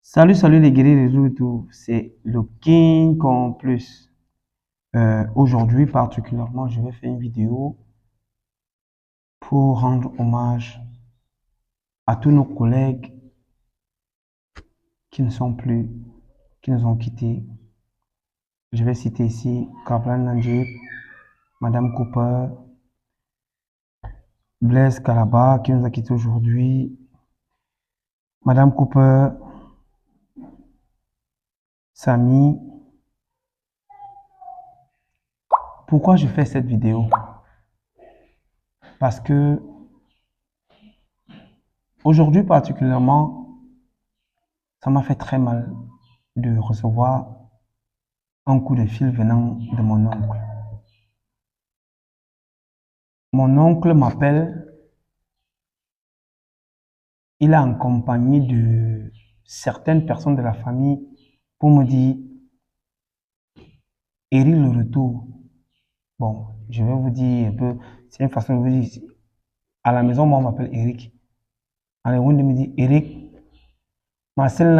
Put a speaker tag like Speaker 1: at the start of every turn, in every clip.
Speaker 1: Salut les guerriers de YouTube, c'est le King en plus. Aujourd'hui particulièrement, je vais faire une vidéo pour rendre hommage à tous nos collègues qui ne sont plus, qui nous ont quittés. Je vais citer ici Kaplan Nanjib, Madame Cooper, Blaise Kalaba qui nous a quittés aujourd'hui, Madame Cooper, Samy. Pourquoi je fais cette vidéo? Parce que aujourd'hui particulièrement, ça m'a fait très mal de recevoir un coup de fil venant de mon oncle. Mon oncle m'appelle, il est en compagnie de certaines personnes de la famille pour me dire, Eric le retour. Bon, je vais vous dire un peu, c'est une façon de vous dire, à la maison, moi on m'appelle Eric. Alors, on me dit, Eric, Marcel,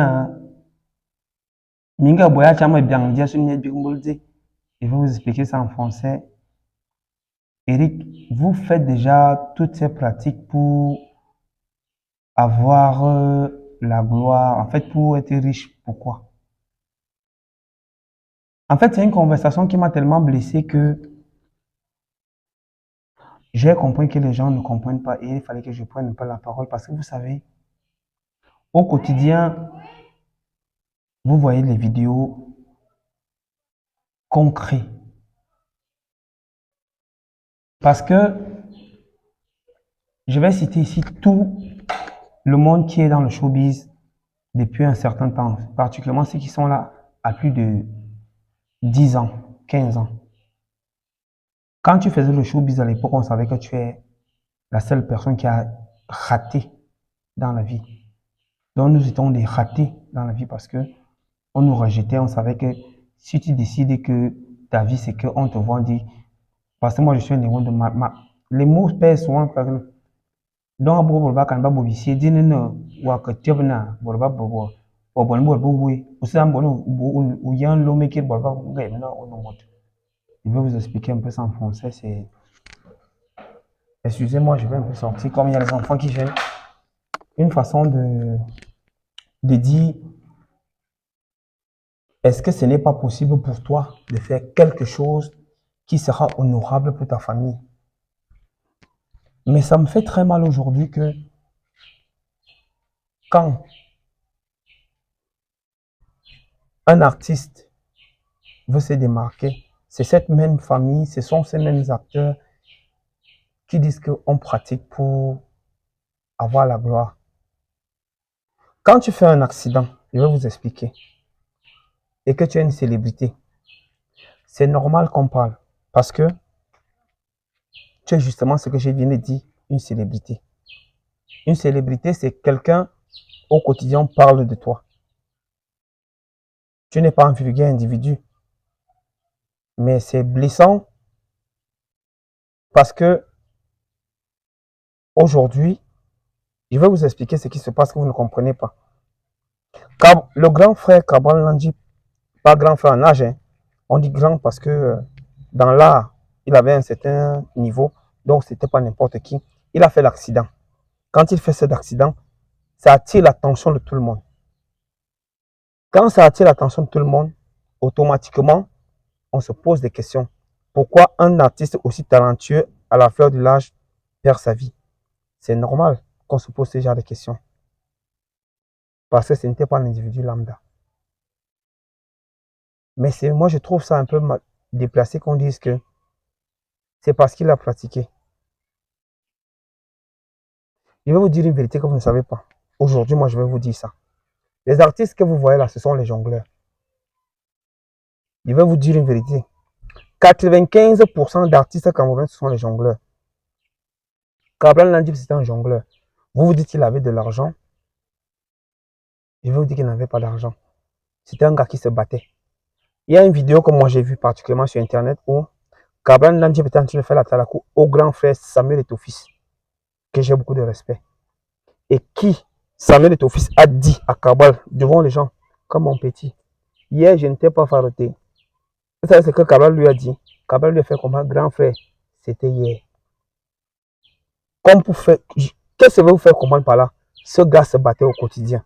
Speaker 1: Minga Boya Chama bien dire sur une je vais vous expliquer ça en français. Eric, vous faites déjà toutes ces pratiques pour avoir la gloire, en fait, pour être riche. Pourquoi? En fait, c'est une conversation qui m'a tellement blessé que j'ai compris que les gens ne comprennent pas et il fallait que je prenne pas la parole parce que vous savez, au quotidien, vous voyez les vidéos concrètes. Parce que je vais citer ici tout le monde qui est dans le showbiz depuis un certain temps, particulièrement ceux qui sont là à plus de 10 ans, 15 ans. Quand tu faisais le showbiz à l'époque, on savait que tu es la seule personne qui a raté dans la vie. Donc nous étions des ratés dans la vie parce que on nous rejetait, on savait que si tu décides que ta vie c'est qu'on te voit dire, parce que moi je suis un néon de les mots pèsent souvent par exemple. Donc abo bolba kan ba bobisi dine no wa ka tebna bolba bobo o bon bolba oui usam bon ou yan lo meke bolba ngai na on mot. Je vais vous expliquer un peu ça en français, c'est excusez-moi, je vais un peu sortir comme il y a les enfants qui viennent. Une façon de dire est-ce que ce n'est pas possible pour toi de faire quelque chose qui sera honorable pour ta famille? Mais ça me fait très mal aujourd'hui que quand un artiste veut se démarquer, c'est cette même famille, ce sont ces mêmes acteurs qui disent qu'on pratique pour avoir la gloire. Quand tu fais un accident, je vais vous expliquer, et que tu es une célébrité, c'est normal qu'on parle parce que tu es justement ce que je viens de dire, une célébrité. Une célébrité, c'est quelqu'un au quotidien on parle de toi. Tu n'es pas un vulgaire individu. Mais c'est blessant parce que aujourd'hui, je vais vous expliquer ce qui se passe que vous ne comprenez pas. Le grand frère Kabal Nandji, pas grand frère en âge, hein, on dit grand parce que dans l'art, il avait un certain niveau, donc c'était pas n'importe qui. Il a fait l'accident. Quand il fait cet accident, ça attire l'attention de tout le monde. Quand ça attire l'attention de tout le monde, automatiquement, on se pose des questions. Pourquoi un artiste aussi talentueux à la fleur de l'âge perd sa vie? C'est normal qu'on se pose ce genre de questions. Parce que ce n'était pas un individu lambda. Mais moi, je trouve ça un peu déplacé qu'on dise que c'est parce qu'il a pratiqué. Je vais vous dire une vérité que vous ne savez pas. Aujourd'hui, moi, je vais vous dire ça. Les artistes que vous voyez là, ce sont les jongleurs. Je vais vous dire une vérité. 95% d'artistes camerounais, ce sont les jongleurs. Kablan Nandjib, c'était un jongleur. Vous vous dites qu'il avait de l'argent. Je vais vous dire qu'il n'avait pas d'argent. C'était un gars qui se battait. Il y a une vidéo que moi j'ai vue particulièrement sur internet où Kablan Nandjib était en train de faire la talakou au grand frère Samuel Etofis, que j'ai beaucoup de respect. Et qui Samuel de ton fils a dit à Kabal, devant les gens, comme mon petit, hier je ne t'ai pas faroté. Vous savez ce que Kabal lui a dit? Kabal lui a fait comprendre, grand frère, c'était hier. Comme pour faire, qu'est-ce que vous faire comprendre par là? Ce gars se battait au quotidien.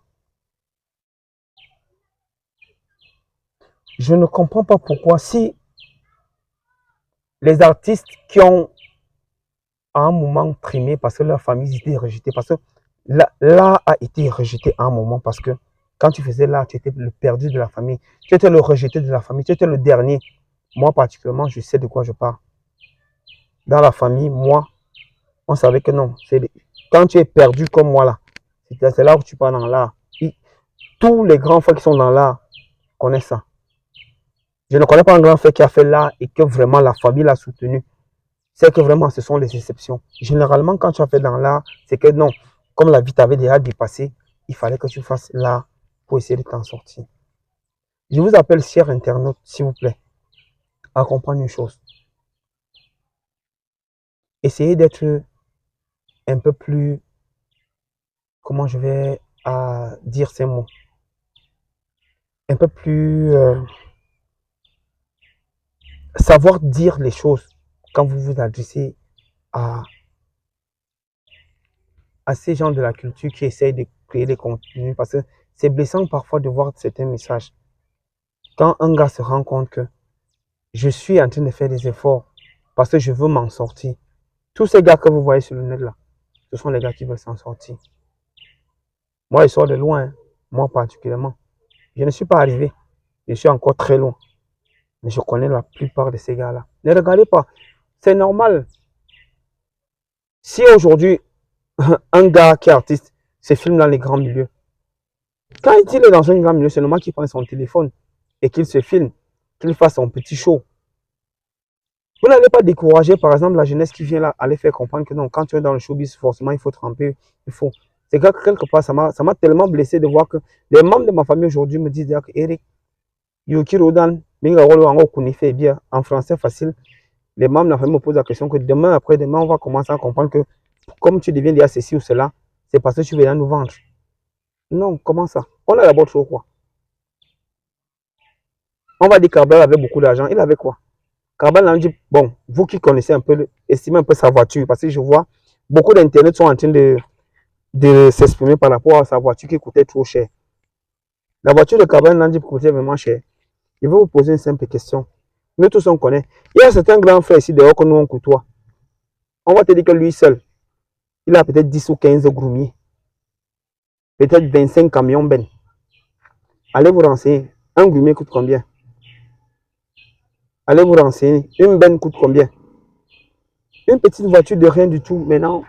Speaker 1: Je ne comprends pas pourquoi si les artistes qui ont à un moment trimé parce que leur famille était rejetée, parce que l'art a été rejeté à un moment parce que quand tu faisais l'art, tu étais le perdu de la famille, tu étais le rejeté de la famille, tu étais le dernier. Moi particulièrement, je sais de quoi je parle. Dans la famille, moi, on savait que non. Quand tu es perdu comme moi là, c'est là où tu pars dans l'art. Tous les grands frères qui sont dans l'art connaissent ça. Je ne connais pas un grand frère qui a fait l'art et que vraiment la famille l'a soutenu. C'est que vraiment, ce sont les exceptions. Généralement, quand tu as fait dans l'art, c'est que non, comme la vie t'avait déjà dépassé, il fallait que tu fasses l'art pour essayer de t'en sortir. Je vous appelle, chers internautes, s'il vous plaît, à comprendre une chose. Essayez d'être un peu plus, comment je vais dire ces mots, un peu plus savoir dire les choses quand vous vous adressez à ces gens de la culture qui essayent de créer des contenus, parce que c'est blessant parfois de voir certains messages. Quand un gars se rend compte que je suis en train de faire des efforts parce que je veux m'en sortir, tous ces gars que vous voyez sur le net là, ce sont les gars qui veulent s'en sortir. Moi, je sors de loin, hein. Moi particulièrement. Je ne suis pas arrivé, je suis encore très loin. Mais je connais la plupart de ces gars-là. Ne regardez pas, c'est normal. Si aujourd'hui, un gars qui est artiste se filme dans les grands milieux, quand il est dans un grand milieu, c'est normal qu'il prenne son téléphone et qu'il se filme, qu'il fasse son petit show. Vous n'allez pas décourager, par exemple, la jeunesse qui vient là, aller faire comprendre que non, quand tu es dans le showbiz, forcément, il faut tremper, il faut. C'est que quelque part, ça m'a tellement blessé de voir que les membres de ma famille aujourd'hui me disent que Eric, Yoki Rodan, bien, en français facile, les membres de la famille me posent la question que demain, après-demain, on va commencer à comprendre que comme tu deviens déjà ceci ou cela, c'est parce que tu viens nous vendre. Non, comment ça? On a d'abord trop quoi? On va dire qu'Arbel avait beaucoup d'argent. Il avait quoi? Carbal a dit, bon, vous qui connaissez un peu, estimez un peu sa voiture, parce que je vois beaucoup d'internet sont en train de s'exprimer par rapport à sa voiture qui coûtait trop cher. La voiture de Carbal Nandi coûtait vraiment cher. Je vais vous poser une simple question. Nous tous on connaît. Il y a certains grands frères ici dehors que nous on côtoie. On va te dire que lui seul, il a peut-être 10 ou 15 groumiers. Peut-être 25 camions ben. Allez vous renseigner. Un groumier coûte combien? Allez vous renseigner. Une benne coûte combien? Une petite voiture de rien du tout. Maintenant,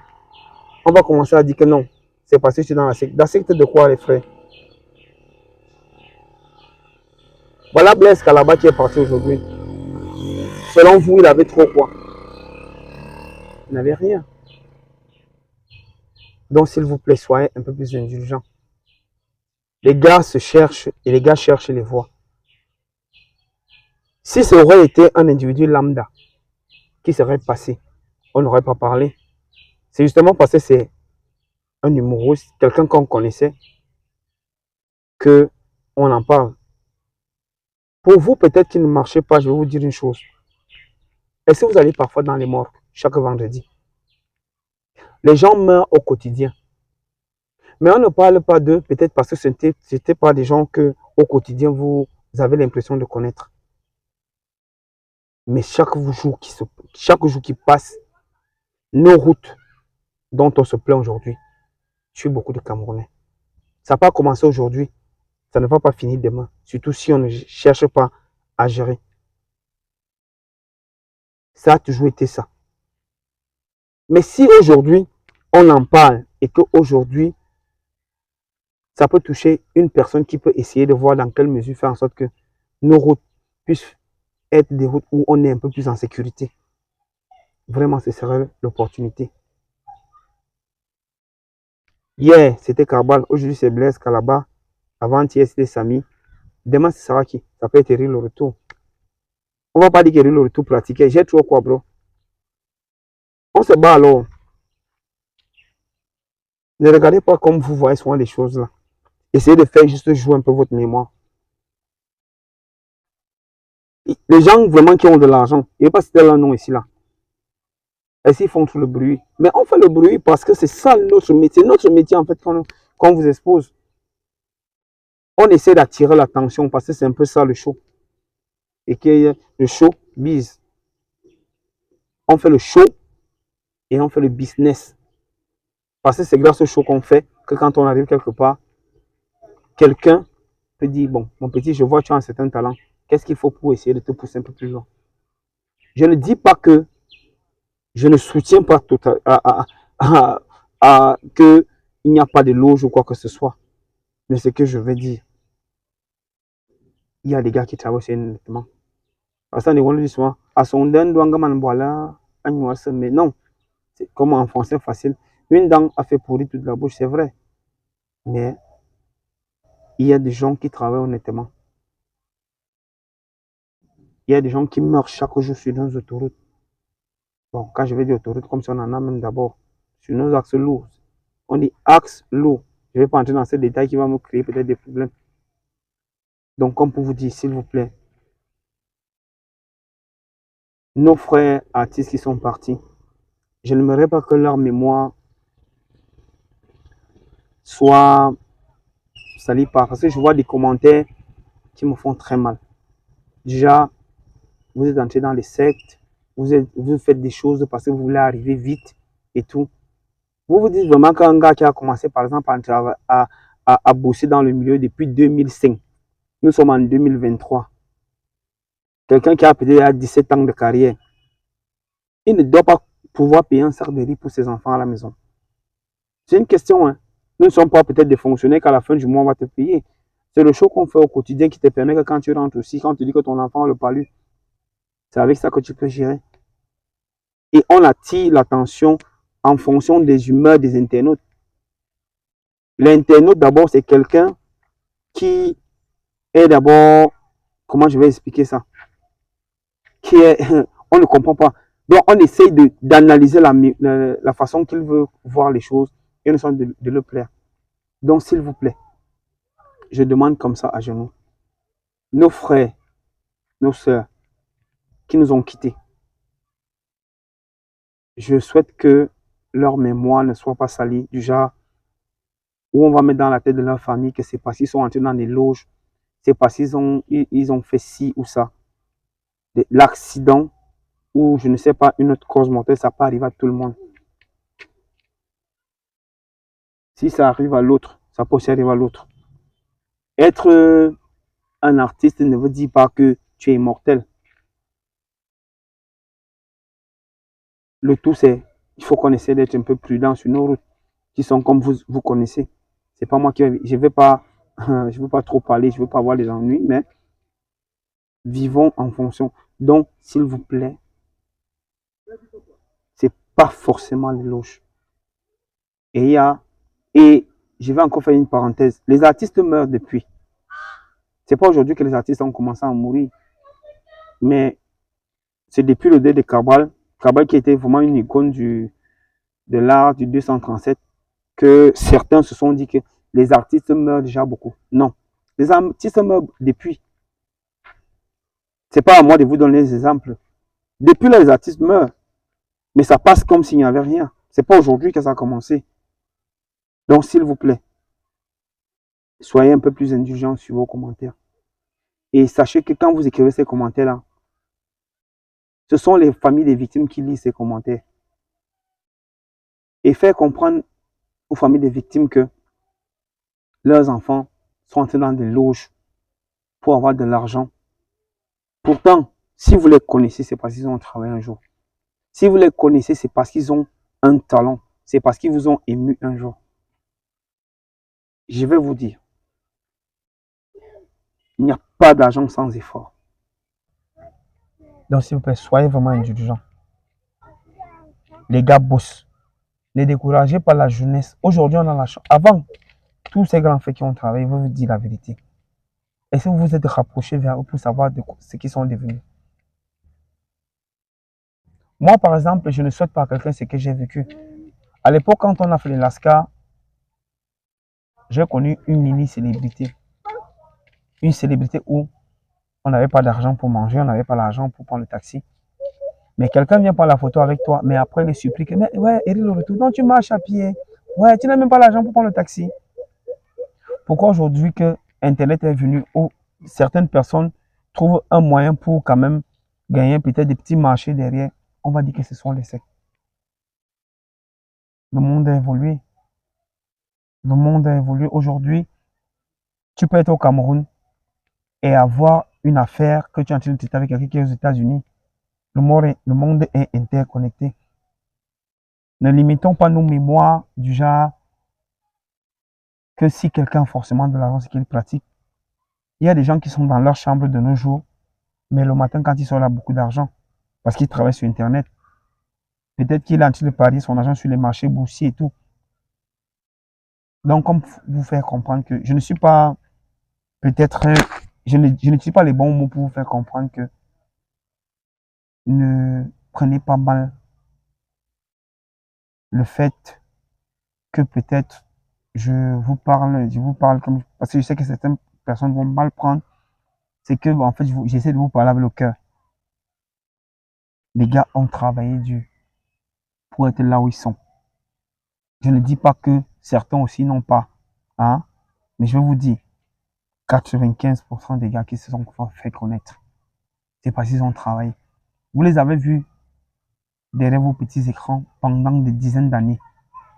Speaker 1: on va commencer à dire que non. C'est parce que je suis dans la secte. La secte de quoi, les frères? Voilà Blaise Calaba qui est parti aujourd'hui. Selon vous, il avait trop quoi? Il n'avait rien. Donc, s'il vous plaît, soyez un peu plus indulgents. Les gars se cherchent et les gars cherchent les voies. Si ça aurait été un individu lambda qui serait passé, on n'aurait pas parlé. C'est justement parce que c'est un humoriste, quelqu'un qu'on connaissait, qu'on en parle. Pour vous, peut-être qu'il ne marchait pas, je vais vous dire une chose. Est-ce que vous allez parfois dans les morgues chaque vendredi? Les gens meurent au quotidien. Mais on ne parle pas d'eux, peut-être parce que ce n'était pas des gens que au quotidien vous avez l'impression de connaître. Mais chaque jour qui passe, nos routes dont on se plaint aujourd'hui tuent beaucoup de Camerounais. Ça n'a pas commencé aujourd'hui, ça ne va pas finir demain, surtout si on ne cherche pas à gérer. Ça a toujours été ça. Mais si aujourd'hui, on en parle et qu'aujourd'hui, ça peut toucher une personne qui peut essayer de voir dans quelle mesure faire en sorte que nos routes puissent être des routes où on est un peu plus en sécurité. Vraiment, ce serait l'opportunité. Hier, c'était Carbal. Aujourd'hui, c'est Blaise Calaba. Avant-hier, c'était Samy. Demain, ce sera qui? Ça peut être Eric le retour. On ne va pas dire qu'Eric le retour pratiqué. J'ai trop quoi, bro? On se bat alors. Ne regardez pas comme vous voyez souvent les choses là. Essayez de faire juste jouer un peu votre mémoire. Les gens vraiment qui ont de l'argent, il ne vais pas citer leur nom ici là. Et s'ils font tout le bruit. Mais on fait le bruit parce que c'est ça notre métier. Notre métier en fait qu'on vous expose. On essaie d'attirer l'attention parce que c'est un peu ça le show. Et que le show bise. On fait le show et on fait le business. Parce que c'est grâce au show qu'on fait que quand on arrive quelque part, quelqu'un te dit, bon, mon petit, je vois que tu as un certain talent. Qu'est-ce qu'il faut pour essayer de te pousser un peu plus loin? Je ne dis pas que je ne soutiens pas qu'il n'y a pas de loge ou quoi que ce soit. Mais ce que je veux dire, il y a des gars qui travaillent sur nettement. Parce qu'on dit souvent, à son den, mais non, c'est comme en français facile. Une dent a fait pourrir toute la bouche, c'est vrai. Mais il y a des gens qui travaillent honnêtement. Il y a des gens qui meurent chaque jour sur nos autoroutes. Bon, quand je vais dire autoroute, comme si on en a même d'abord, sur nos axes lourds. On dit axe lourd. Je ne vais pas entrer dans ces détails qui vont me créer peut-être des problèmes. Donc, comme pour vous dire, s'il vous plaît, nos frères artistes qui sont partis, je n'aimerais pas que leur mémoire soit salie parce que je vois des commentaires qui me font très mal. Déjà, vous êtes entré dans les sectes, vous faites des choses parce que vous voulez arriver vite et tout. Vous vous dites vraiment qu'un gars qui a commencé, par exemple, à bosser dans le milieu depuis 2005, nous sommes en 2023. Quelqu'un qui a peut-être 17 ans de carrière, il ne doit pas pouvoir payer un sac de riz pour ses enfants à la maison. C'est une question. Hein. Nous ne sommes pas peut-être des fonctionnaires qu'à la fin du mois, on va te payer. C'est le show qu'on fait au quotidien qui te permet que quand tu rentres aussi, quand tu dis que ton enfant a le palu, c'est avec ça que tu peux gérer. Et on attire l'attention en fonction des humeurs des internautes. L'internaute, d'abord, c'est quelqu'un qui est d'abord, comment je vais expliquer ça? Qui est, on ne comprend pas. Donc, on essaye d'analyser la façon qu'il veut voir les choses et nous sommes de le plaire. Donc, s'il vous plaît, je demande comme ça à genoux, nos frères, nos sœurs qui nous ont quittés, je souhaite que leur mémoire ne soit pas salie, du genre où on va mettre dans la tête de leur famille que c'est parce qu'ils sont entrés dans des loges, c'est parce qu'ils ont fait ci ou ça. L'accident ou je ne sais pas, une autre cause mortelle, ça peut arriver à tout le monde. Si ça arrive à l'autre, ça peut aussi arriver à l'autre. Être un artiste ne veut dire pas que tu es immortel. Le tout, c'est il faut qu'on essaie d'être un peu prudent sur nos routes, qui sont comme vous connaissez. C'est pas moi qui je vais pas je veux pas trop parler, je veux pas avoir des ennuis, mais vivons en fonction. Donc, s'il vous plaît, c'est pas forcément l'éloge. Et je vais encore faire une parenthèse. Les artistes meurent depuis. C'est pas aujourd'hui que les artistes ont commencé à mourir, mais c'est depuis le dé de Cabral, Cabral qui était vraiment une icône de l'art du 237, que certains se sont dit que les artistes meurent déjà beaucoup. Non, les artistes meurent depuis. C'est pas à moi de vous donner des exemples. Depuis là, les artistes meurent, mais ça passe comme s'il n'y avait rien. C'est pas aujourd'hui que ça a commencé. Donc, s'il vous plaît, soyez un peu plus indulgents sur vos commentaires. Et sachez que quand vous écrivez ces commentaires-là, ce sont les familles des victimes qui lisent ces commentaires. Et faire comprendre aux familles des victimes que leurs enfants sont entrés dans des loges pour avoir de l'argent. Pourtant, si vous les connaissez, c'est parce qu'ils ont travaillé un jour. Si vous les connaissez, c'est parce qu'ils ont un talent. C'est parce qu'ils vous ont ému un jour. Je vais vous dire, il n'y a pas d'argent sans effort. Donc, s'il vous plaît, soyez vraiment indulgents. Les gars bossent. Ne découragez pas la jeunesse. Aujourd'hui, on a la chance. Avant, tous ces grands faits qui ont travaillé, vous dire la vérité. Et si vous vous êtes rapproché vers eux pour savoir de ce qu'ils sont devenus. Moi, par exemple, je ne souhaite pas à quelqu'un ce que j'ai vécu. À l'époque, quand on a fait les LASCA, j'ai connu une mini-célébrité. Une célébrité où on n'avait pas d'argent pour manger, on n'avait pas l'argent pour prendre le taxi. Mais quelqu'un vient prendre la photo avec toi, mais après il les supplique. Mais ouais, Eric le retour, non, tu marches à pied. Ouais, tu n'as même pas l'argent pour prendre le taxi. Pourquoi aujourd'hui que Internet est venu où certaines personnes trouvent un moyen pour quand même gagner peut-être des petits marchés derrière, on va dire que ce sont les sectes. Le monde a évolué. Le monde a évolué. Aujourd'hui, tu peux être au Cameroun et avoir une affaire que tu es en train de traiter avec quelqu'un qui est aux États-Unis. Le monde est interconnecté. Ne limitons pas nos mémoires du genre que si quelqu'un a forcément de l'argent, c'est qu'il pratique. Il y a des gens qui sont dans leur chambre de nos jours, mais le matin, quand ils sont là, beaucoup d'argent, parce qu'ils travaillent sur Internet. Peut-être qu'il est en train de parier son argent sur les marchés boursiers et tout. Donc, comme vous faire comprendre que je ne suis pas, peut-être, je n'utilise pas les bons mots pour vous faire comprendre que ne prenez pas mal le fait que peut-être je vous parle comme, parce que je sais que certaines personnes vont mal prendre, c'est que, en fait, j'essaie de vous parler avec le cœur. Les gars ont travaillé dur pour être là où ils sont. Je ne dis pas que certains aussi n'ont pas, hein, mais je vais vous dire, 95% des gars qui se sont fait connaître, c'est parce qu'ils ont travaillé. Vous les avez vus derrière vos petits écrans pendant des dizaines d'années.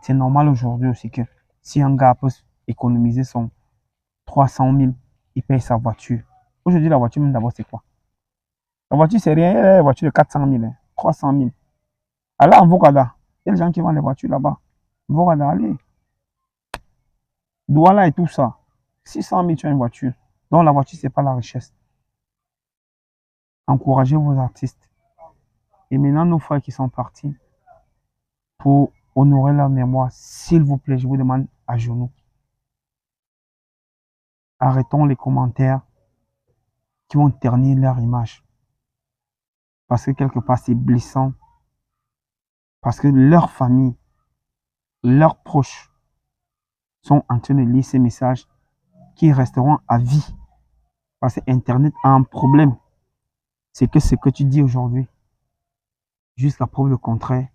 Speaker 1: C'est normal aujourd'hui aussi que si un gars peut économiser son 300 000, il paye sa voiture. Aujourd'hui, la voiture, même d'abord, c'est quoi? La voiture, c'est rien. La voiture de 400 000, 300 000. Allez en Vogada. Il y a des gens qui vendent les voitures là-bas. Vogada, allez. Douala et tout ça. 600 000, tu as une voiture. Donc, la voiture, c'est pas la richesse. Encouragez vos artistes. Et maintenant, nos frères qui sont partis, pour honorer leur mémoire, s'il vous plaît, je vous demande à genoux. Arrêtons les commentaires qui vont ternir leur image. Parce que quelque part, c'est blessant. Parce que leur famille, leurs proches sont en train de lire ces messages qui resteront à vie. Parce que Internet a un problème. C'est que ce que tu dis aujourd'hui, jusqu'à preuve le contraire,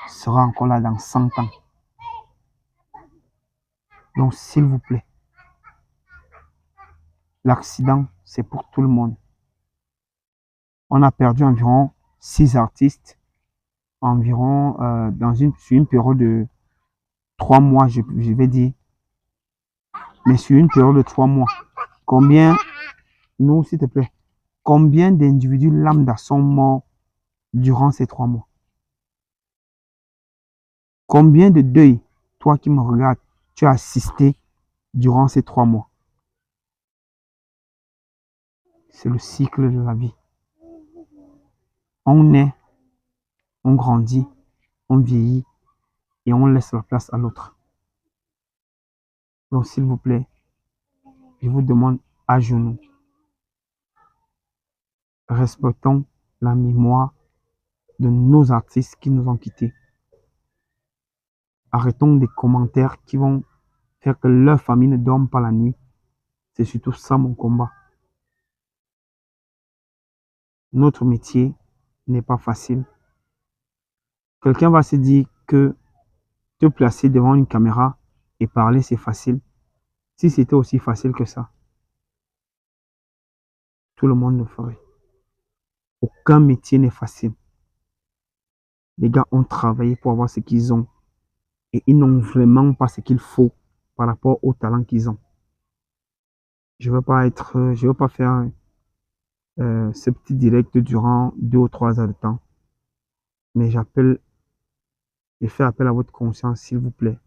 Speaker 1: sera encore là dans 100 ans. Donc, s'il vous plaît, l'accident, c'est pour tout le monde. On a perdu environ 6 artistes, environ sur une période de 3 mois, je vais dire. Mais sur une période de 3 mois, combien, nous, s'il te plaît, combien d'individus lambda sont morts durant ces 3 mois? Combien de deuils, toi qui me regardes, tu as assisté durant ces 3 mois? C'est le cycle de la vie. On naît, on grandit, on vieillit et on laisse la place à l'autre. Donc, s'il vous plaît, je vous demande à genoux, respectons la mémoire de nos artistes qui nous ont quittés. Arrêtons des commentaires qui vont faire que leur famille ne dorme pas la nuit. C'est surtout ça mon combat. Notre métier n'est pas facile. Quelqu'un va se dire que te placer devant une caméra et parler, c'est facile. Si c'était aussi facile que ça, tout le monde le ferait. Aucun métier n'est facile. Les gars ont travaillé pour avoir ce qu'ils ont et ils n'ont vraiment pas ce qu'il faut par rapport au talent qu'ils ont. Je veux pas faire ce petit direct durant 2 ou 3 heures de temps, mais je fais appel à votre conscience, s'il vous plaît.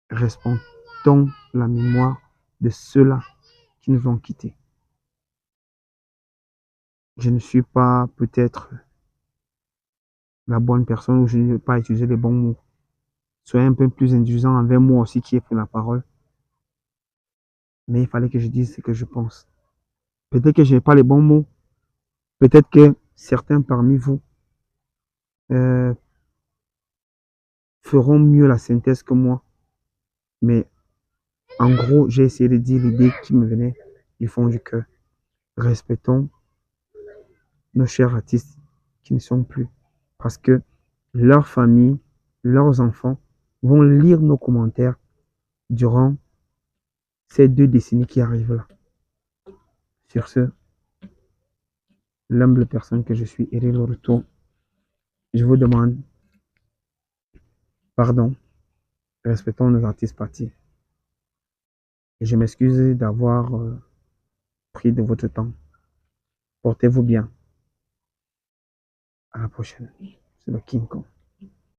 Speaker 1: Respectons la mémoire de ceux-là qui nous ont quittés. Je ne suis pas peut-être la bonne personne ou je ne vais pas utiliser les bons mots. Soyez un peu plus indulgent envers moi aussi qui ai pris la parole. Mais il fallait que je dise ce que je pense. Peut-être que je n'ai pas les bons mots. Peut-être que certains parmi vous feront mieux la synthèse que moi. Mais En gros, j'ai essayé de dire l'idée qui me venait du fond du cœur. Respectons nos chers artistes qui ne sont plus. Parce que leurs familles, leurs enfants vont lire nos commentaires durant ces 2 décennies qui arrivent là. Sur ce, l'humble personne que je suis et le retour, je vous demande pardon. Respectons nos artistes partis. Et je m'excuse d'avoir pris de votre temps. Portez-vous bien. À la prochaine. C'est le King Kong.